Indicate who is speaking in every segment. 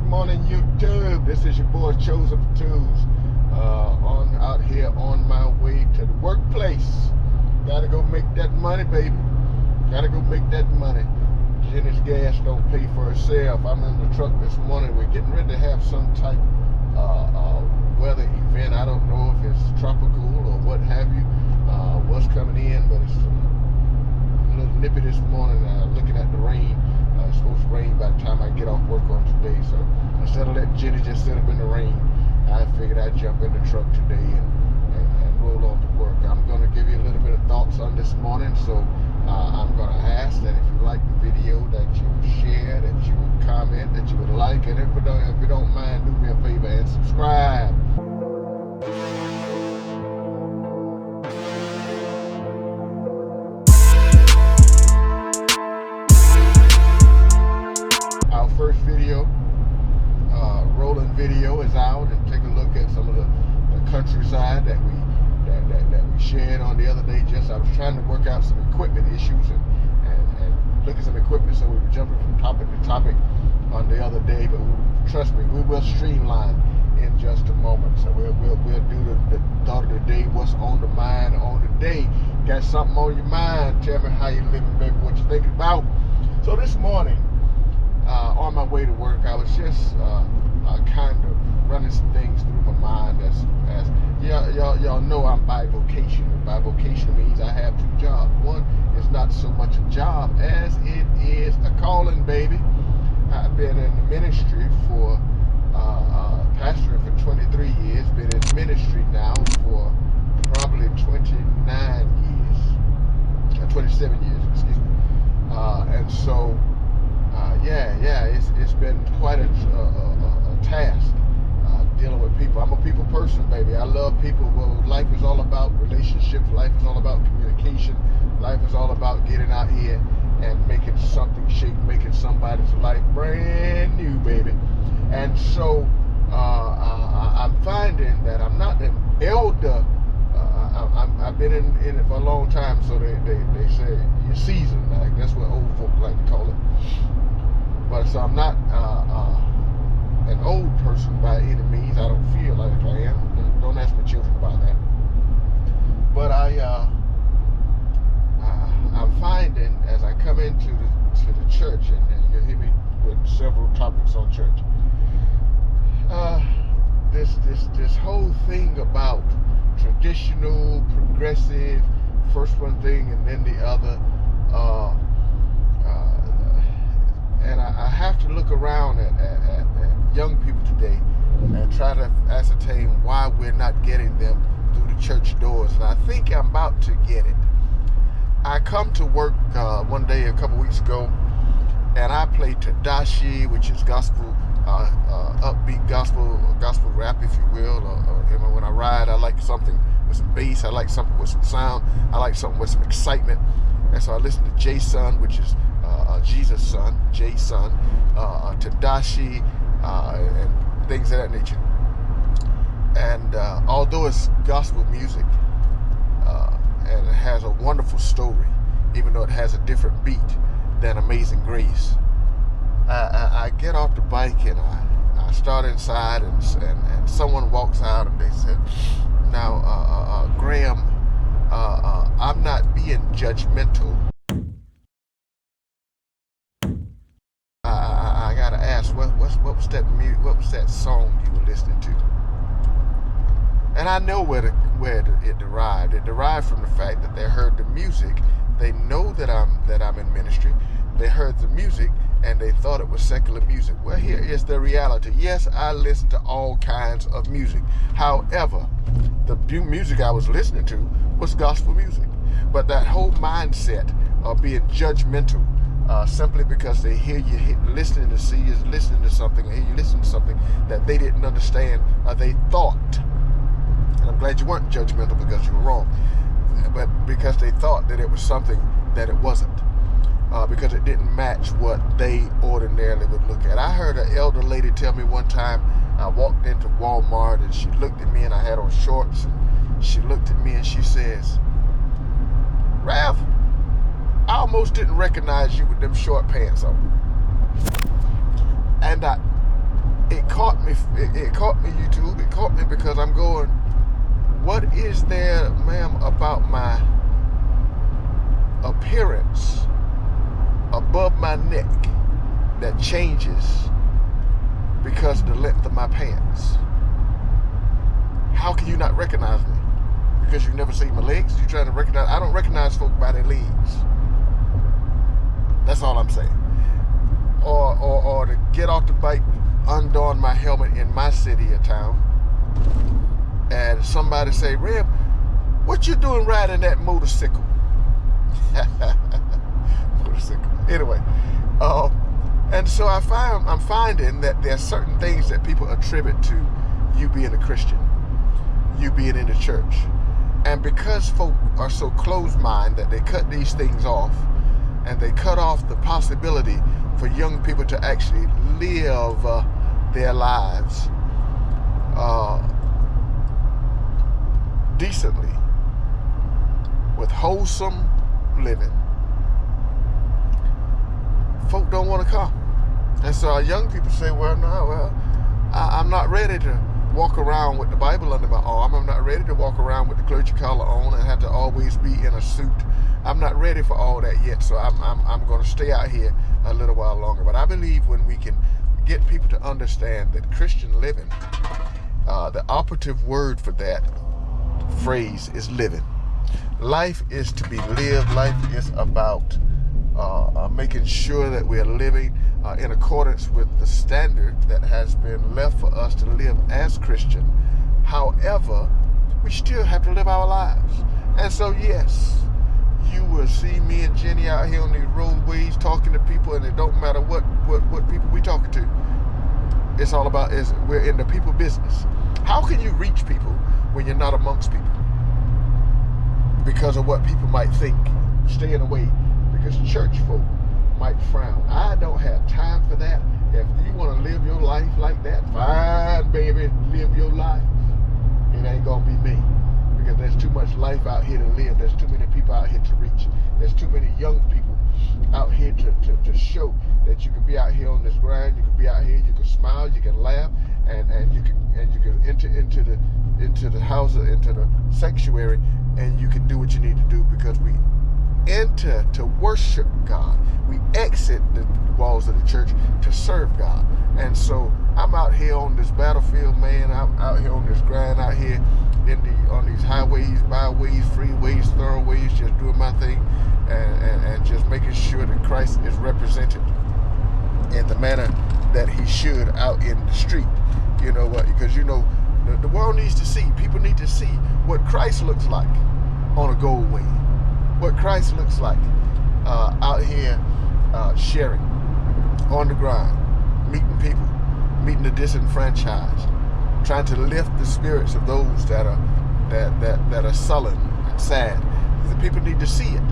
Speaker 1: morning, YouTube. This is your boy Chosen for Tools. Out here on my way to the workplace. Gotta go make that money, baby. Gotta go make that money. Jenny's gas don't pay for itself. I'm in the truck this morning. We're getting ready to have some type weather event. I don't know if it's tropical or what have you. What's coming in, but it's a little nippy this morning. Looking at the rain. It's supposed to rain by the time I get off work on today. So instead of letting Jenny just sit up in the rain, I figured I'd jump in the truck today and roll on to work. I'm going to give you a little bit of thoughts on this morning. So I'm going to ask that if you like the video, that you would share, that you would comment, that you would like, and if you don't mind, do me a favor and subscribe. Our first video, rolling video, is out, and take a look at some of the countryside that we shared on the other day. I was trying to work out some equipment issues and look at some equipment, so we were jumping from topic to topic on the other day. But trust me, we will streamline in just a moment. So we'll do the thought of the day, what's on the mind on the day. Got something on your mind? Tell me how you living, baby. What you thinking about? So this morning, on my way to work, I was just kind of running some things through my mind. As y'all know, I'm bivocational. Bivocational means I have two jobs. One is not so much a job as it is a calling, baby. I've been in the ministry for pastoring for 23 years. Been in ministry now for probably 27 years, excuse me. And so, it's been quite a task dealing with people. I'm a people person, baby. I love people. Well, life is all about relationships. Life is all about communication. Life is all about getting out here and making something shake, making somebody's life brand new, baby. And so I'm finding that I'm not an elder. I've been in it for a long time, so they say you're seasoned. Like, that's what old folk like to call it. But so I'm not an old person by any means. I don't feel like I am. Don't ask my children about that. But I'm finding as I come into the church, and you'll hear me with several topics on church. This whole thing about traditional, progressive, first one thing and then the other, and I have to look around at young people today and try to ascertain why we're not getting them through the church doors. And I think I'm about to get it. I come to work one day a couple weeks ago, and I play Tadashi, which is gospel, upbeat gospel rap, if you will. When I ride, I like something with some bass. I like something with some sound. I like something with some excitement. And so I listen to J-Sun, which is Jesus' son, J-Sun, Tadashi, and things of that nature. And although it's gospel music, and it has a wonderful story, even though it has a different beat than Amazing Grace, I get off the bike and I start inside, and someone walks out and they said, now, Graham, I'm not being judgmental. I gotta ask, what was that song you were listening to? And I know where it derived. It derived from the fact that they heard the music. They know that I'm in ministry. They heard the music and they thought it was secular music. Well, here is the reality. Yes, I listen to all kinds of music. However, the music I was listening to was gospel music. But that whole mindset of being judgmental, simply because they hear you listening to something, or hear you listening to something that they didn't understand, or they thought. And I'm glad you weren't judgmental because you were wrong, but because they thought that it was something that it wasn't, because it didn't match what they ordinarily would look at. I heard an elder lady tell me one time, I walked into Walmart and she looked at me, and I had on shorts, and she looked at me and she says, "Ralph, I almost didn't recognize you with them short pants on." And caught me. It caught me, YouTube. It caught me because I'm going, what is there, ma'am, about my appearance above my neck that changes because of the length of my pants? How can you not recognize me? Because you've never seen my legs? You're trying to recognize? I don't recognize folk by their legs. That's all I'm saying. Or to get off the bike, undon my helmet in my city or town, and somebody say, Reb, what you doing riding that motorcycle? Motorcycle. Anyway, and so I'm finding that there are certain things that people attribute to you being a Christian, you being in the church. And because folk are so closed-minded that they cut these things off, and they cut off the possibility for young people to actually live their lives decently, with wholesome living. Folk don't want to come. And so our young people say, I'm not ready to walk around with the Bible under my arm. I'm not ready to walk around with the clergy collar on and have to always be in a suit. I'm not ready for all that yet, so I'm going to stay out here a little while longer. But I believe when we can get people to understand that Christian living, the operative word for that phrase is living. Life is to be lived. Life is about making sure that we're living in accordance with the standard that has been left for us to live as Christian. However, we still have to live our lives. And so, yes, you will see me and Jenny out here on these roadways talking to people, and it don't matter what people we talking to. It's all about we're in the people business. How can you reach people when you're not amongst people? Because of what people might think. Staying away because church folk might frown. I don't have time for that. If you want to live your life like that, fine, baby, live your life. It ain't gonna be me. Because there's too much life out here to live. There's too many people out here to reach. There's too many young people out here to show that you can be out here on this grind. You can be out here. You can smile. You can laugh, and you can enter into the house, into the sanctuary, and you can do what you need to do, because we enter to worship God. We exit the walls of the church to serve God. And so I'm out here on this battlefield, man. I'm out here on this grind, out here on these highways, byways, freeways, thoroughways, just doing my thing, and just making sure that Christ is represented in the manner that he should out in the street. You know what? Because the world needs to see. People need to see what Christ looks like on a gold wing. What Christ looks like out here sharing on the ground, meeting people, meeting the disenfranchised, trying to lift the spirits of those that are sullen and sad. The people need to see it,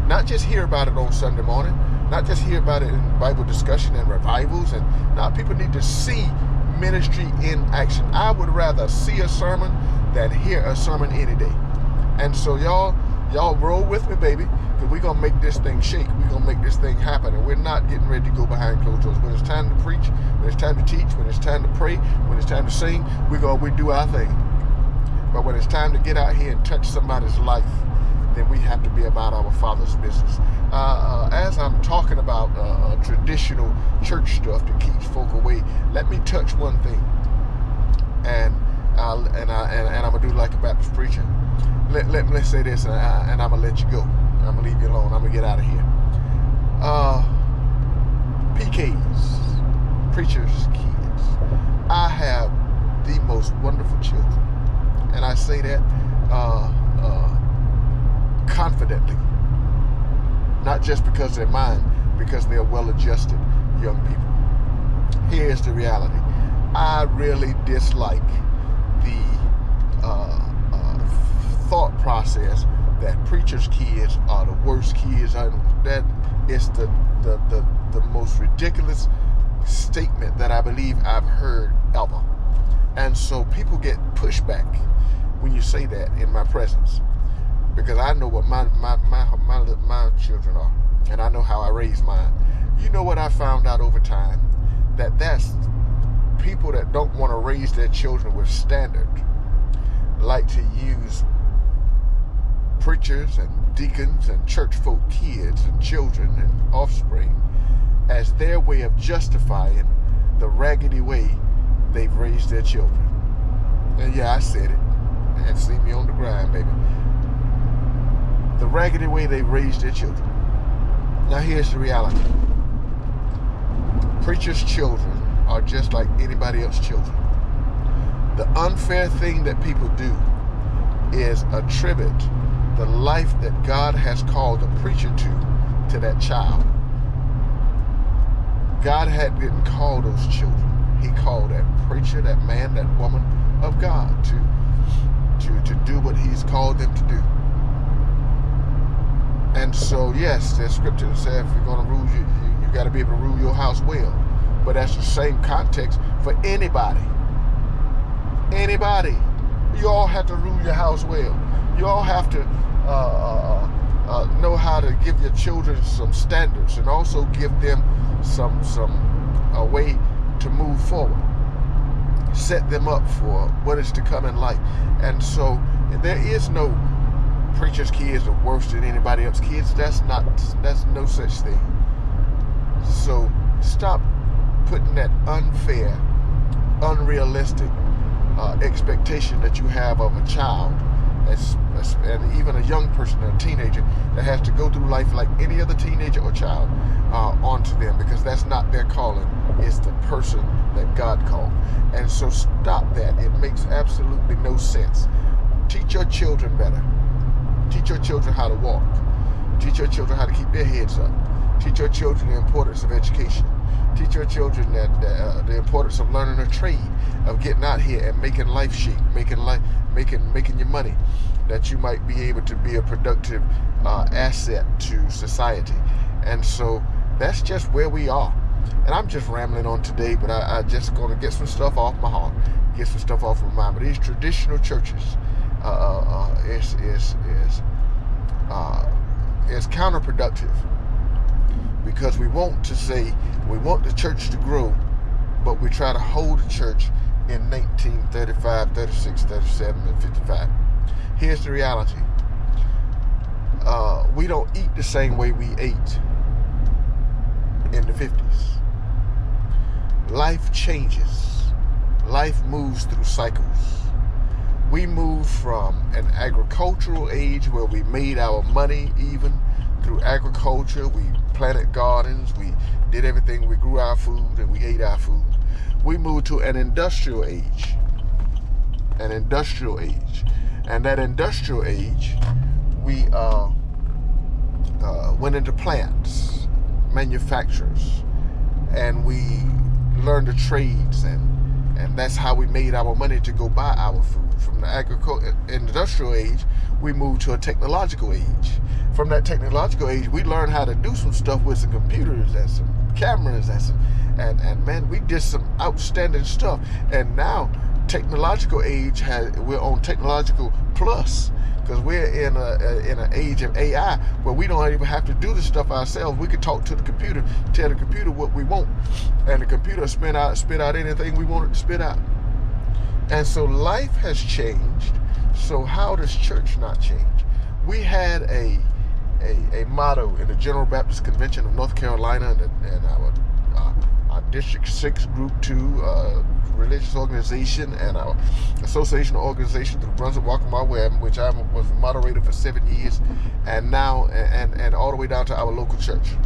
Speaker 1: not just hear about it on Sunday morning, not just hear about it in Bible discussion and revivals. And now people need to see ministry in action. I would rather see a sermon than hear a sermon any day. And so y'all roll with me, baby, because we're going to make this thing shake. We're going to make this thing happen, and we're not getting ready to go behind closed doors. When it's time to preach, when it's time to teach, when it's time to pray, when it's time to sing, we do our thing. But when it's time to get out here and touch somebody's life, then we have to be about our Father's business. As I'm talking about traditional church stuff that keeps folk away, let me touch one thing, and I'm going to do like a Baptist preacher. Let's say this, and I'm going to let you go. I'm going to leave you alone. I'm going to get out of here. PKs, preachers' kids. I have the most wonderful children. And I say that confidently. Not just because they're mine, because they're well-adjusted young people. Here's the reality. I really dislike the thought process that preachers' kids are the worst kids. That is the most ridiculous statement that I believe I've heard ever. And so people get pushback when you say that in my presence, because I know what my children are, and I know how I raised mine. You know what I found out over time? That's people that don't want to raise their children with standard like to use preachers and deacons and church folk kids and children and offspring as their way of justifying the raggedy way they've raised their children. And yeah, I said it. And see me on the grind, baby. The raggedy way they raised their children. Now here's the reality. Preachers' children are just like anybody else's children. The unfair thing that people do is attribute the life that God has called the preacher to that child. God didn't call those children. He called that preacher, that man, that woman of God to do what he's called them to do. And so, yes, there's scripture that says if you're going to rule, you got to be able to rule your house well. But that's the same context for anybody. Anybody. You all have to rule your house well. You all have to know how to give your children some standards and also give them a way to move forward. Set them up for what is to come in life. And so there is no preacher's kids are worse than anybody else's kids. That's no such thing. So stop putting that unfair, unrealistic expectation that you have of a child, and even a young person, a teenager, that has to go through life like any other teenager or child, onto them, because that's not their calling. It's the person that God called. And so stop that. It makes absolutely no sense. Teach your children better. Teach your children how to walk. Teach your children how to keep their heads up. Teach your children the importance of education. Teach your children that the importance of learning a trade, of getting out here and making life shake, making your money, that you might be able to be a productive asset to society. And so that's just where we are. And I'm just rambling on today, but I just going to get some stuff off my heart, get some stuff off my mind. But these traditional churches is counterproductive, because we want the church to grow, but we try to hold the church in 1935, 36, 37, and 55. Here's the reality. We don't eat the same way we ate in the 50s. Life changes. Life moves through cycles. We moved from an agricultural age where we made our money even through agriculture. We planted gardens, we did everything, we grew our food and we ate our food. We moved to an industrial age. And that industrial age, we went into plants, manufacturers, and we learned the trades, and that's how we made our money to go buy our food. From the industrial age, we moved to a technological age. From that technological age, we learned how to do some stuff with some computers and some cameras and man, we did some outstanding stuff. And now, technological age we're on technological plus, because we're in an age of AI where we don't even have to do the stuff ourselves. We can talk to the computer, tell the computer what we want, and the computer spit out anything we want it to spit out. And so life has changed. So how does church not change? We had a motto in the General Baptist Convention of North Carolina and our District 6 Group 2 religious organization and our association organization through Brunswick Waccamaw Web, which I was moderator for 7 years, and now and all the way down to our local church.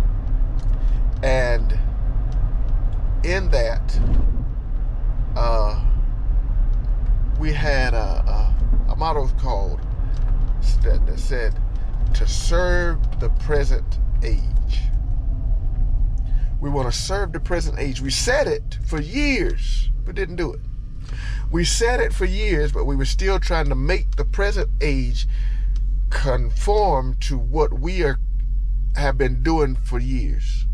Speaker 1: And in that, we had a motto called that said, to serve the present age. We want to serve the present age. We said it for years, but didn't do it. We said it for years, but we were still trying to make the present age conform to what we have been doing for years.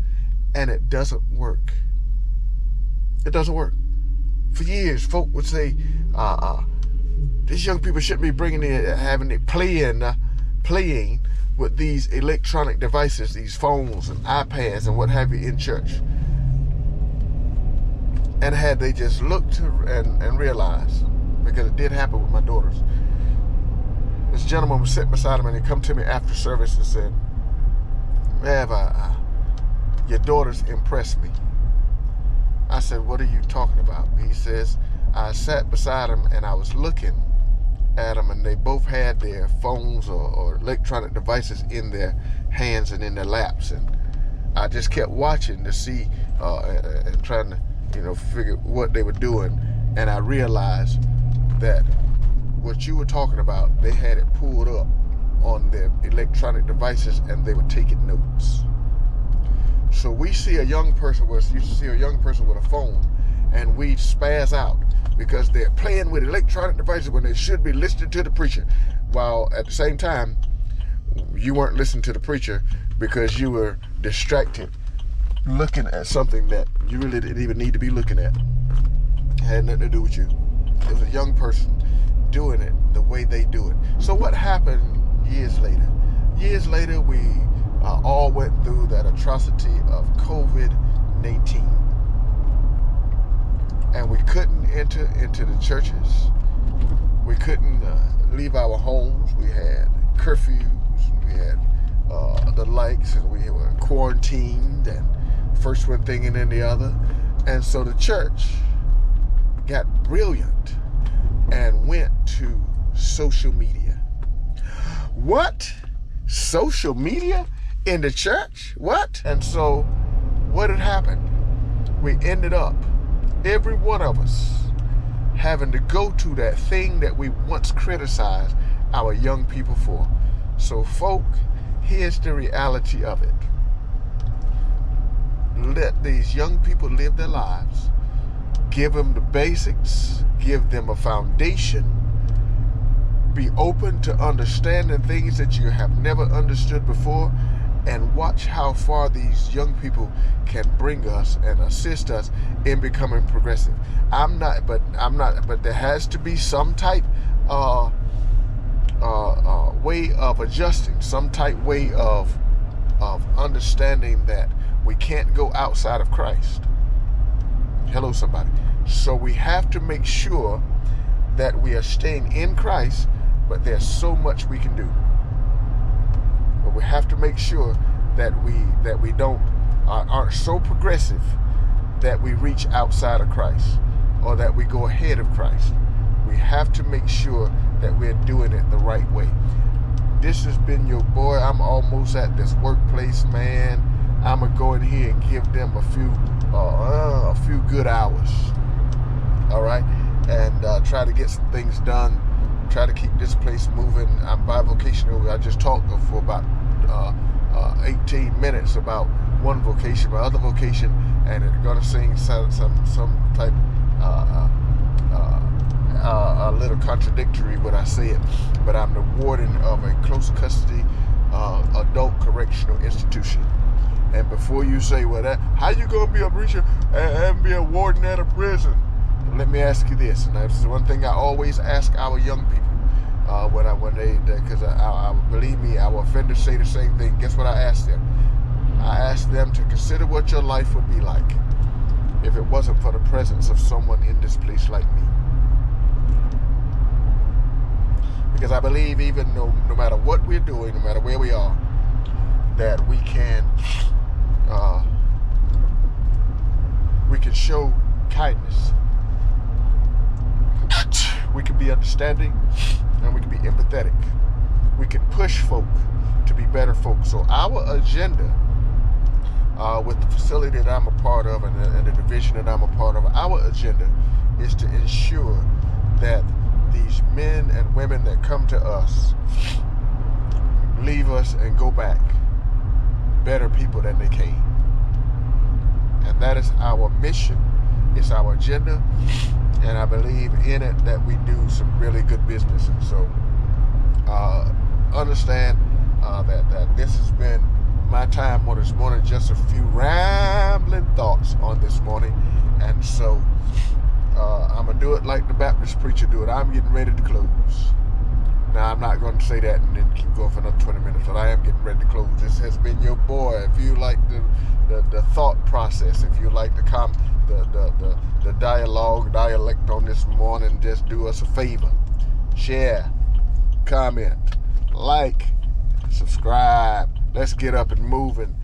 Speaker 1: And it doesn't work. It doesn't work. For years, folk would say, these young people shouldn't be playing with these electronic devices, these phones and iPads and what have you in church. And had they just looked and realized, because it did happen with my daughters, this gentleman was sitting beside him and he come to me after service and said, Rev, your daughters impressed me. I said, what are you talking about? He says, I sat beside him and I was looking at them, and they both had their phones or electronic devices in their hands and in their laps, and I just kept watching to see and trying to figure what they were doing, and I realized that what you were talking about, they had it pulled up on their electronic devices and they were taking notes. So we see a young person with a phone, and we spaz out because they're playing with electronic devices when they should be listening to the preacher, while at the same time you weren't listening to the preacher because you were distracted looking at something that you really didn't even need to be looking at. It had nothing to do with you. It was a young person doing it the way they do it. So what happened years later? Years later, we all went through that atrocity of COVID-19. And we couldn't enter into the churches. We couldn't leave our homes. We had curfews. We had the likes, and we were quarantined, and first one thing and then the other. And so the church got brilliant and went to social media. What? Social media in the church? What? And so what had happened? We ended up, every one of us, having to go to that thing that we once criticized our young people for. So folk, here's the reality of it. Let these young people live their lives. Give them the basics. Give them a foundation. Be open to understanding things that you have never understood before, and watch how far these young people can bring us and assist us in becoming progressive. But there has to be some type way of adjusting, some type way of understanding that we can't go outside of Christ. Hello, somebody. So we have to make sure that we are staying in Christ, but there's so much we can do. But we have to make sure that we aren't so progressive that we reach outside of Christ, or that we go ahead of Christ. We have to make sure that we're doing it the right way. This has been your boy. I'm almost at this workplace, man. I'm gonna go in here and give them a few good hours. All right, and try to get some things done. Try to keep this place moving. I'm bivocational. I just talked for about 18 minutes about one vocation, my other vocation, and it's gonna sing some type a little contradictory when I say it, but I'm the warden of a close custody adult correctional institution. And before you say, well, how you gonna be a preacher and be a warden at a prison? Let me ask you this, and that's the one thing I always ask our young people because believe me, our offenders say the same thing. Guess what I ask them? I ask them to consider what your life would be like if it wasn't for the presence of someone in this place like me. Because I believe even no matter what we're doing, no matter where we are, that we can show kindness. We can be understanding, and we can be empathetic. We can push folk to be better folk. So our agenda with the facility that I'm a part of and the division that I'm a part of, our agenda is to ensure that these men and women that come to us leave us and go back better people than they came. And that is our mission. It's our agenda, and I believe in it that we do some really good business. And so understand that this has been my time on this morning, just a few rambling thoughts on this morning. And so I'm going to do it like the Baptist preacher do it. I'm getting ready to close. Now, I'm not going to say that and then keep going for another 20 minutes, but I am getting ready to close. This has been your boy. If you like the thought process, if you like the the dialect on this morning, just do us a favor. Share, comment, like, subscribe. Let's get up and moving.